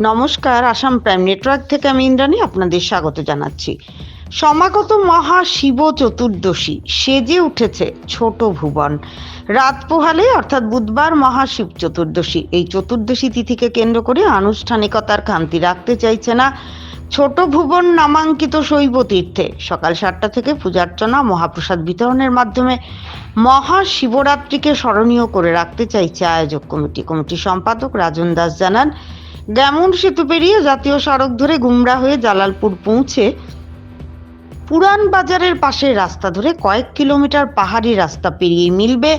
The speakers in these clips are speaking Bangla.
নমস্কার, আসাম প্রাইম নেটওয়ার্ক থেকে আমি ইন্দ্রাণী আপনাদের স্বাগত জানাচ্ছি। সমাগত মহাশিব চতুর্দশী সেজে উঠেছে ছোট ভুবন। রাত পোহালে অর্থাৎ বুধবার মহাশিব চতুর্দশী, এই চতুর্দশী তিথিকে কেন্দ্র করে আনুষ্ঠানিকতার খামতি রাখতে চাইছে না ছোট ভুবন নামাঙ্কিত শৈব তীর্থে। সকাল 7টা থেকে পূজার্চনা মহাপ্রসাদ বিতরণের মাধ্যমে মহাশিবরাত্রিকে স্মরণীয় করে রাখতে চাইছে আয়োজক কমিটির সম্পাদক রাজন দাস জানান, গ্যামন সেতু পেরিয়ে জাতীয় সড়ক ধরে গুমরা হয়ে জালালপুর পৌঁছে পুরান বাজারের পাশের রাস্তা ধরে কয়েক কিলোমিটার পাহাড়ি রাস্তা পেরিয়ে মিলবে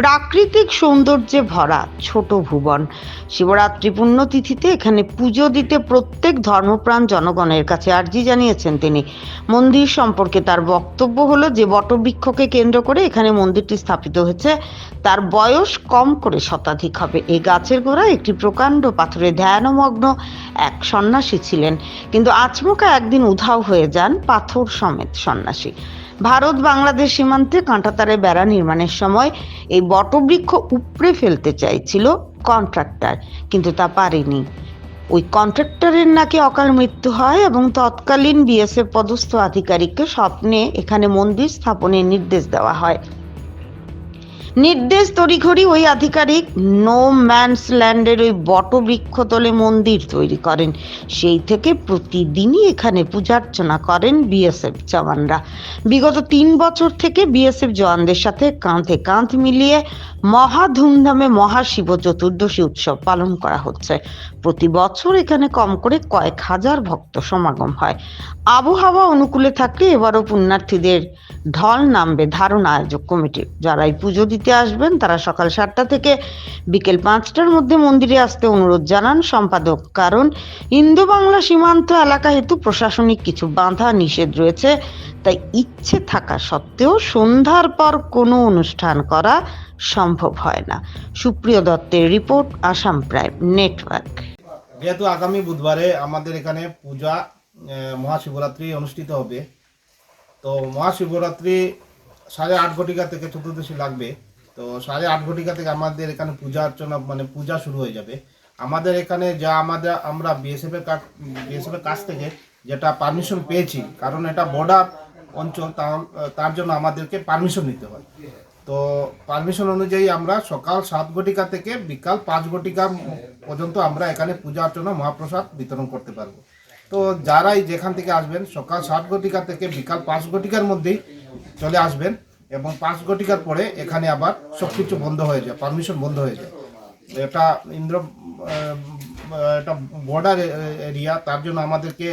প্রাকৃতিক সৌন্দর্যে ভরা ছোট ভুবন। শিবরাত্রি পুণ্যতিথিতে এখানে পুজো দিতে প্রত্যেক ধর্মপ্রাণ জনগণের কাছে আর্জি জানিয়েছেন তিনি। মন্দির সম্পর্কে তার বক্তব্য হলো যে বটবৃক্ষকে কেন্দ্র করে এখানে মন্দিরটি স্থাপিত হয়েছে, তার বয়স কম করে শতাধিক হবে। এই গাছের গোড়ায় একটি প্রকাণ্ড পাথরে ধ্যানমগ্ন এক সন্ন্যাসী ছিলেন, কিন্তু আচমকা একদিন উধাও হয়ে যান পাথর সমেত সন্ন্যাসী। ভারত বাংলাদেশ সীমান্তে কাঁটাতারে বেড়া নির্মাণের সময় এই বটবৃক্ষ উপড়ে ফেলতে চাইছিল কন্ট্রাক্টর, কিন্তু তা পারেনি। ওই কন্ট্রাক্টরের নাকি অকাল মৃত্যু হয় এবং তৎকালীন বিএসএফ পদস্থ আধিকারিককে স্বপ্নে এখানে মন্দির স্থাপনের নির্দেশ দেওয়া হয়। নির্দেশ তড়িঘড়ি ওই আধিকারিক নো ম্যানস ল্যান্ডের ওই বটবৃক্ষ তলে মন্দির তৈরি করেন। সেই থেকে প্রতিদিনই এখানে পূজার্চনা করেন বিএসএফ জওয়ানরা। বিগত 3 বছর থেকে বিএসএফ জওয়ানদের সাথে কাঁধে কাঁধ মিলিয়ে মহা ধুমধামে মহাশিব চতুর্দশী উৎসব পালন করা হচ্ছে। প্রতি বছর এখানে কম করে কয়েক হাজার ভক্ত সমাগম হয়। আবহাওয়া অনুকূলে থাকলে এবারও পুণ্যার্থীদের ঢল নামবে ধারণা আয়োজক কমিটির। যারা এই পুজো দিতে আসবেন তারা সকাল 7টা থেকে বিকেল 5টার মধ্যে মন্দিরে আসতে অনুরোধ জানান সম্পাদক। কারণ ইন্দো বাংলা সীমান্ত এলাকা হেতু প্রশাসনিক কিছু বাধা নিষেধ রয়েছে, তাই ইচ্ছে থাকা সত্ত্বেও সন্ধ্যার পর কোনো অনুষ্ঠান করা সম্ভব হয় না। সুপ্রিয় দত্তের রিপোর্ট, আসাম প্রাইম নেটওয়ার্ক। যেহেতু আগামী বুধবারে আমাদের এখানে পূজা মহাশিবরাত্রি অনুষ্ঠিত হবে, তো মহাশিবরাত্রি 8:30 ঘটিকা থেকে চতুর্দশী লাগবে। তো 8:30 ঘটিকা থেকে আমাদের এখানে পূজা অর্চনা পূজা শুরু হয়ে যাবে। আমাদের এখানে যা আমরা বিএসএফ এর কাছ থেকে যেটা পারমিশন পেয়েছি, কারণ এটা বর্ডার অঞ্চল, তার জন্য আমাদেরকে পারমিশন নিতে হয়। তো পারমিশন অনুযায়ী আমরা সকাল 7 ঘটিকা থেকে বিকাল 5 ঘটিকা পর্যন্ত আমরা এখানে পূজা অর্চনা মহাপ্রসাদ বিতরণ করতে পারবো। তো যারাই যেখান থেকে আসবেন সকাল 7 ঘটিকা থেকে বিকাল 5 ঘটিকার মধ্যেই চলে আসবেন, এবং 5 ঘটিকার পরে এখানে আবার সব কিছু বন্ধ হয়ে যায়, পারমিশন বন্ধ হয়ে যায়। এটা এটা বর্ডার এরিয়া, তার জন্য আমাদেরকে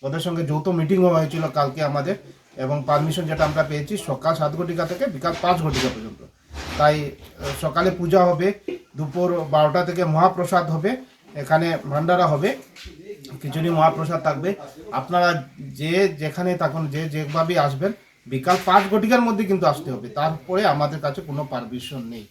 ওদের সঙ্গে যৌথ মিটিংও হয়েছিল কালকে আমাদের, এবং পারমিশন যেটা আমরা পেয়েছি সকাল 7 ঘটিকা থেকে বিকাল 5 ঘটিকা পর্যন্ত। তাই সকালে পূজা হবে, দুপুর 12টা থেকে মহাপ্রসাদ হবে, এখানে ভান্ডারা হবে, খিচুড়ি মহাপ্রসাদ থাকবে। আপনারা যেখানে থাকুন, যেভাবে আসবেন, বিকাল 5 ঘটিকার মধ্যে কিন্তু আসতে হবে, তারপরে আমাদের কাছে কোনো পারমিশন নেই।